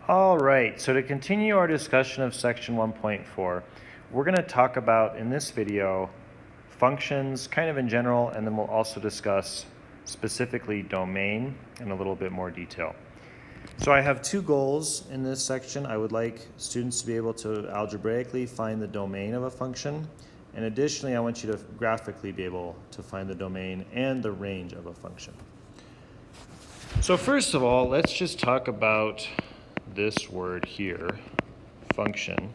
All right, so to continue our discussion of section 1.4, we're going to talk about in this video functions kind of in general, and then we'll also discuss specifically domain in a little bit more detail. So I have two goals in this section. I would like students to be able to algebraically find the domain of a function, and additionally I want you to graphically be able to find the domain and the range of a function. So first of all, let's just talk about this word here, function.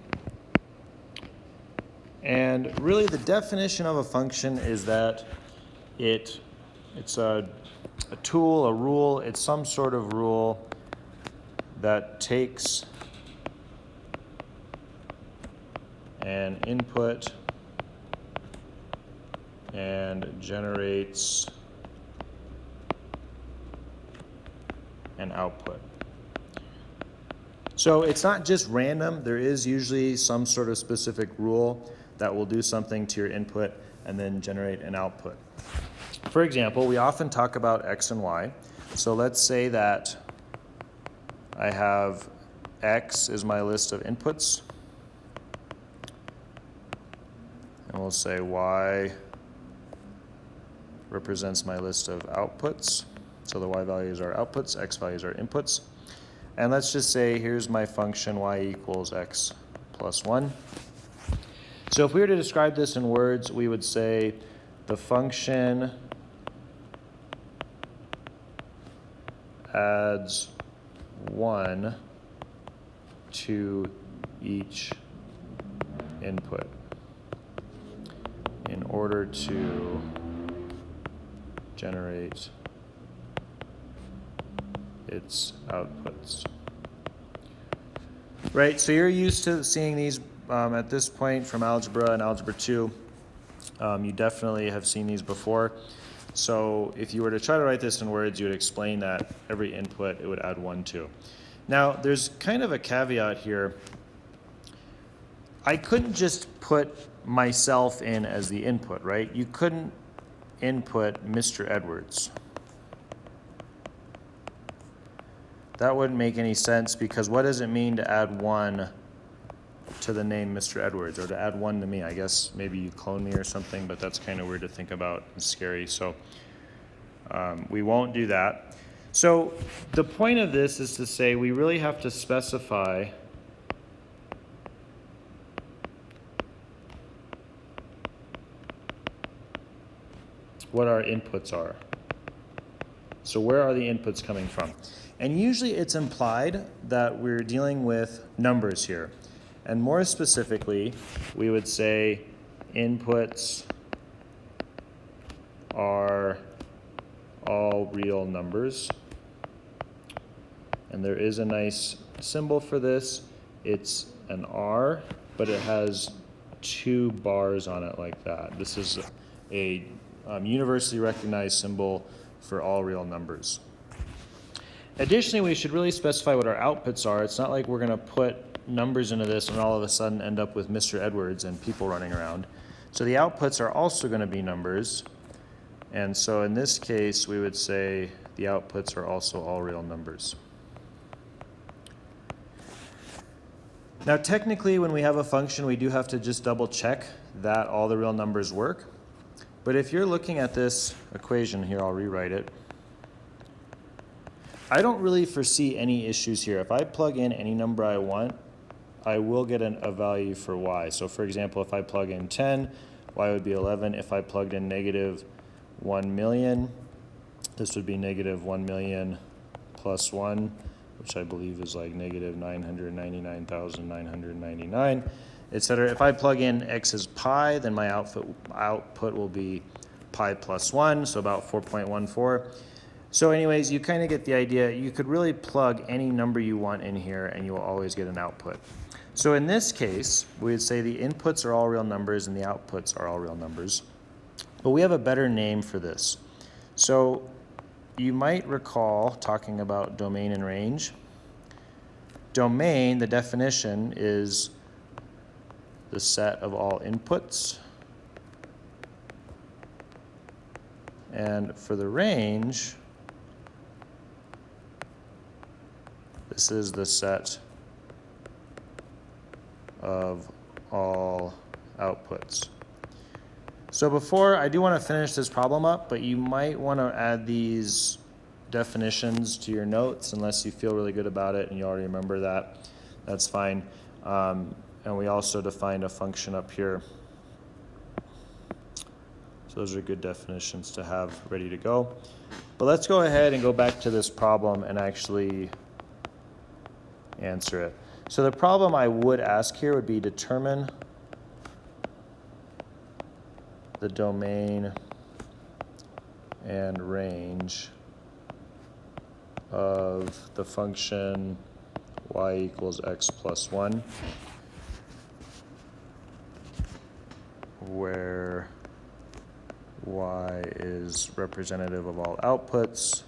And really the definition of a function is that it's a tool, a rule, it's some sort of rule that takes an input and generates an output. So it's not just random. There is usually some sort of specific rule that will do something to your input and then generate an output. For example, we often talk about x and y. So let's say that I have x is my list of inputs, and we'll say y represents my list of outputs. So the y values are outputs, x values are inputs. And let's just say here's my function y equals x plus 1. So if we were to describe this in words, we would say the function adds 1 to each input in order to generate its outputs. Right, so you're used to seeing these at this point from algebra and algebra 2. You definitely have seen these before. So if you were to try to write this in words, you would explain that every input it would add 1 to. Now, there's kind of a caveat here. I couldn't just put myself in as the input, right? You couldn't input Mr. Edwards. That wouldn't make any sense, because what does it mean to add 1 to the name Mr. Edwards, or to add 1 to me? I guess maybe you clone me or something, but that's kind of weird to think about and scary. So we won't do that. So the point of this is to say we really have to specify what our inputs are. So where are the inputs coming from? And usually it's implied that we're dealing with numbers here. And more specifically, we would say inputs are all real numbers. And there is a nice symbol for this. It's an R, but it has 2 bars on it like that. This is a universally recognized symbol for all real numbers. Additionally, we should really specify what our outputs are. It's not like we're going to put numbers into this and all of a sudden end up with Mr. Edwards and people running around. So the outputs are also going to be numbers. And so in this case, we would say the outputs are also all real numbers. Now, technically, when we have a function, we do have to just double check that all the real numbers work. But if you're looking at this equation here, I'll rewrite it. I don't really foresee any issues here. If I plug in any number I want, I will get a value for y. So for example, if I plug in 10, y would be 11. If I plugged in negative 1 million, this would be negative 1 million plus 1, which I believe is like negative 999,999, etc. If I plug in x as pi, then my output will be pi plus 1, so about 4.14. So anyways, you kind of get the idea. You could really plug any number you want in here and you will always get an output. So in this case, we would say the inputs are all real numbers and the outputs are all real numbers. But we have a better name for this. So you might recall talking about domain and range. Domain, the definition is the set of all inputs. And for the range, this is the set of all outputs. So before, I do want to finish this problem up, but you might want to add these definitions to your notes unless you feel really good about it and you already remember that. That's fine. And we also defined a function up here. So those are good definitions to have ready to go. But let's go ahead and go back to this problem and actually answer it. So the problem I would ask here would be determine the domain and range of the function y equals x plus 1, where y is representative of all outputs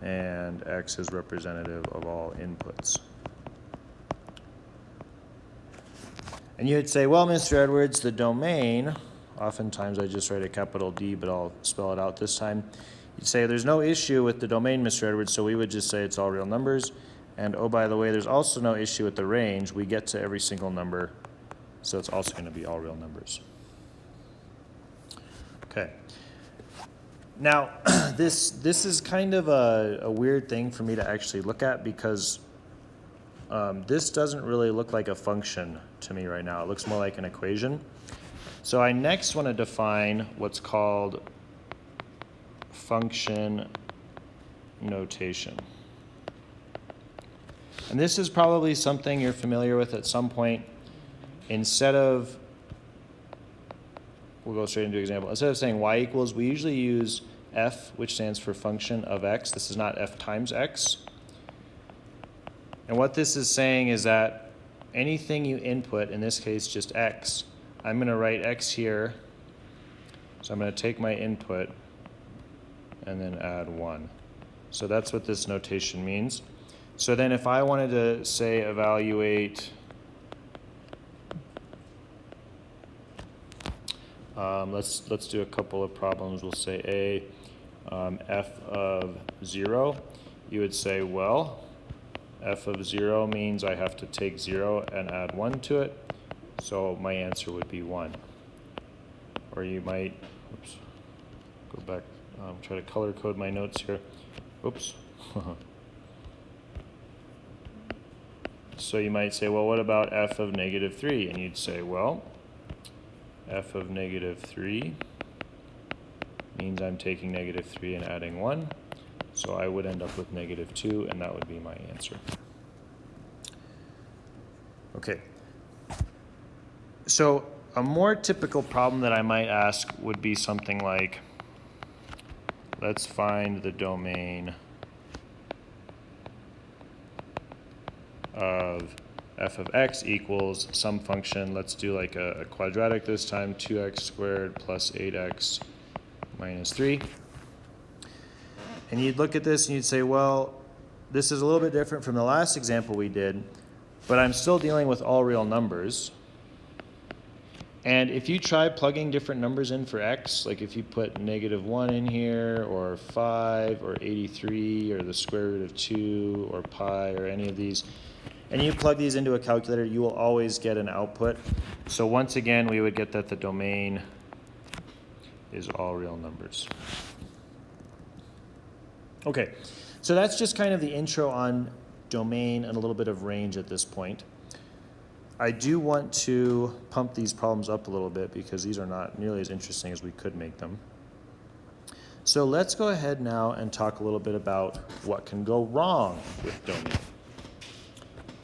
and x is representative of all inputs. And you'd say, well, Mr. Edwards, the domain, oftentimes I just write a capital D, but I'll spell it out this time. You'd say there's no issue with the domain, Mr. Edwards, so we would just say it's all real numbers. And oh, by the way, there's also no issue with the range. We get to every single number, so it's also going to be all real numbers. Okay. Now, this is kind of a weird thing for me to actually look at because this doesn't really look like a function to me right now. It looks more like an equation. So I next want to define what's called function notation. And this is probably something you're familiar with at some point. Instead of, we'll go straight into an example. Instead of saying y equals, we usually use f, which stands for function of x. This is not f times x. And what this is saying is that anything you input, in this case just x, I'm going to write x here. So I'm going to take my input and then add 1. So that's what this notation means. So then if I wanted to say evaluate let's do a couple of problems. We'll say f of 0. You would say, well, f of 0 means I have to take 0 and add 1 to it. So my answer would be 1. Or you might, oops, go back, try to color code my notes here. Oops. So you might say, well, what about f of negative 3? And you'd say, well, f of negative 3 means I'm taking negative 3 and adding 1. So I would end up with negative 2, and that would be my answer. Okay. So a more typical problem that I might ask would be something like, let's find the domain of f of x equals some function. Let's do like a quadratic this time, 2x squared plus 8x minus 3. And you'd look at this and you'd say, well, this is a little bit different from the last example we did, but I'm still dealing with all real numbers. And if you try plugging different numbers in for x, like if you put negative 1 in here, or 5, or 83, or the square root of 2, or pi, or any of these, and you plug these into a calculator, you will always get an output. So once again, we would get that the domain is all real numbers. Okay, so that's just kind of the intro on domain and a little bit of range at this point. I do want to pump these problems up a little bit because these are not nearly as interesting as we could make them. So let's go ahead now and talk a little bit about what can go wrong with domain.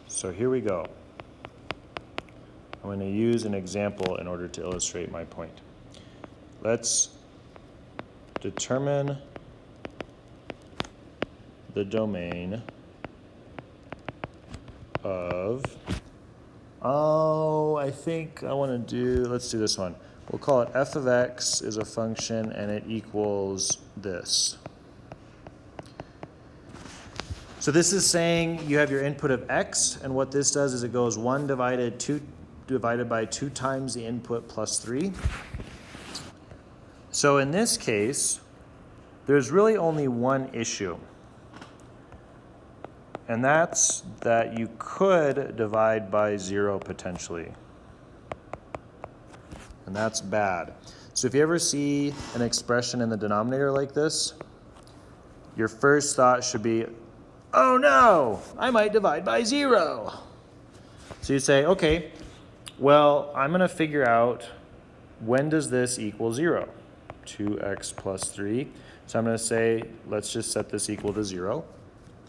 So here we go. I'm going to use an example in order to illustrate my point. Let's determine the domain of, I think I want to do, let's do this one. We'll call it f of x is a function and it equals this. So this is saying you have your input of x, and what this does is it goes 1 divided by 2 times the input plus 3. So in this case, there's really only one issue. and that's that you could divide by 0 potentially. And that's bad. So if you ever see an expression in the denominator like this, your first thought should be, oh no, I might divide by 0. So you say, okay, well, I'm going to figure out when does this equal 0? 2x plus 3. So I'm going to say, let's just set this equal to 0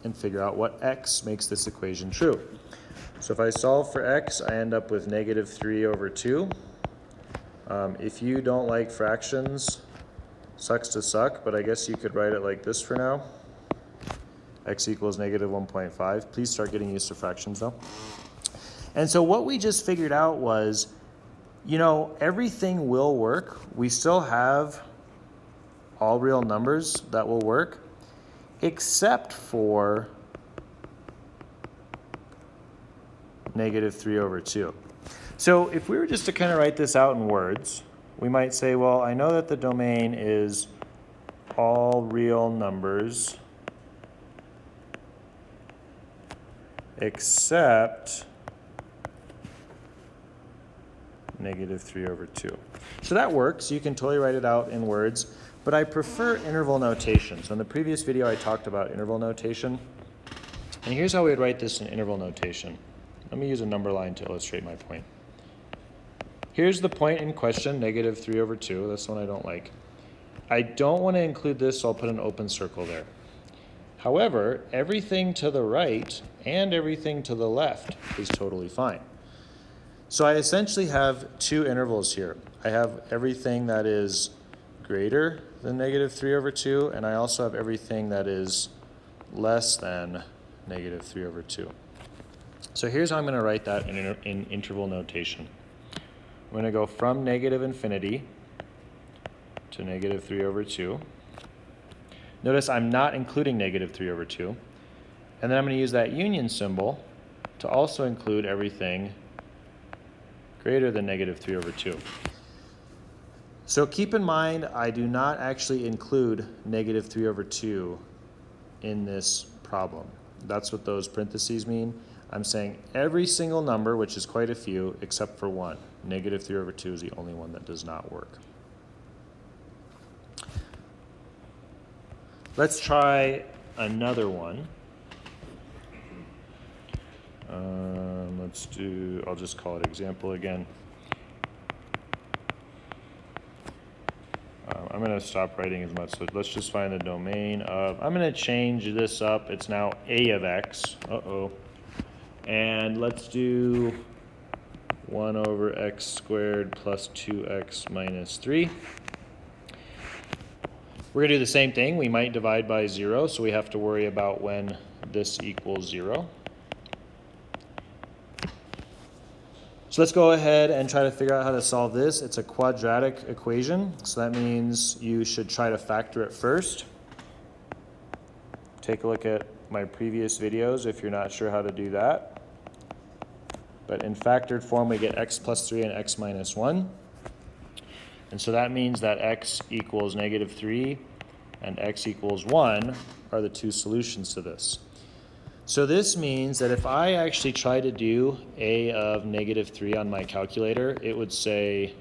and figure out what x makes this equation true. So if I solve for x, I end up with negative 3 over 2. If you don't like fractions, sucks to suck, but I guess you could write it like this for now. X equals negative 1.5. Please start getting used to fractions though. And so what we just figured out was, you know, everything will work. We still have all real numbers that will work, except for negative 3 over 2. So if we were just to kind of write this out in words, we might say, well, I know that the domain is all real numbers except negative 3 over 2. So that works. You can totally write it out in words, but I prefer interval notation. So in the previous video, I talked about interval notation. And here's how we would write this in interval notation. Let me use a number line to illustrate my point. Here's the point in question, negative 3 over 2. That's the one I don't like. I don't want to include this, so I'll put an open circle there. However, everything to the right and everything to the left is totally fine. So I essentially have two intervals here. I have everything that is greater than negative 3 over 2, and I also have everything that is less than negative 3 over 2. So here's how I'm going to write that in interval notation. I'm going to go from negative infinity to negative 3 over 2. Notice I'm not including negative 3 over 2. And then I'm going to use that union symbol to also include everything greater than negative 3 over 2. So keep in mind, I do not actually include negative 3 over 2 in this problem. That's what those parentheses mean. I'm saying every single number, which is quite a few, except for one. Negative 3 over 2 is the only one that does not work. Let's try another one. I'll just call it example again. I'm going to stop writing as much, so let's just find the domain of, I'm going to change this up. It's now a of x. And let's do 1 over x squared plus 2x minus 3. We're going to do the same thing. We might divide by 0, so we have to worry about when this equals 0. So let's go ahead and try to figure out how to solve this. It's a quadratic equation, so that means you should try to factor it first. Take a look at my previous videos if you're not sure how to do that. But in factored form, we get x plus 3 and x minus 1. And so that means that x equals negative 3 and x equals 1 are the two solutions to this. So this means that if I actually try to do a of negative 3 on my calculator, it would say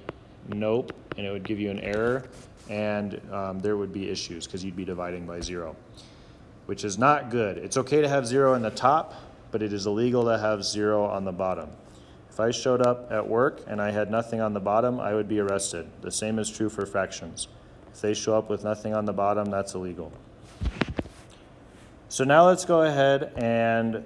nope, and it would give you an error, and there would be issues because you'd be dividing by 0, which is not good. It's okay to have 0 in the top, but it is illegal to have 0 on the bottom. If I showed up at work and I had nothing on the bottom, I would be arrested. The same is true for fractions. If they show up with nothing on the bottom, that's illegal. So now let's go ahead and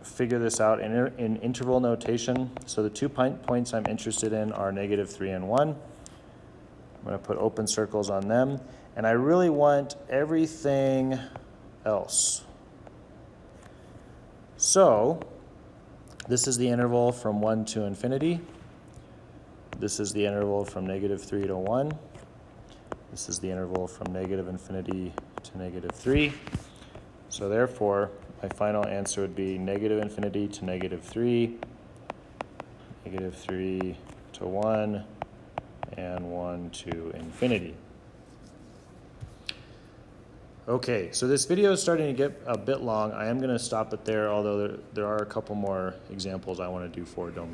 figure this out in interval notation. So the 2 points I'm interested in are negative 3 and 1. I'm going to put open circles on them. And I really want everything else. So this is the interval from 1 to infinity. This is the interval from negative 3 to 1. This is the interval from negative infinity to negative 3. So therefore, my final answer would be negative infinity to negative 3, negative 3 to 1, and 1 to infinity. Okay, so this video is starting to get a bit long. I am going to stop it there, although there are a couple more examples I want to do for domain.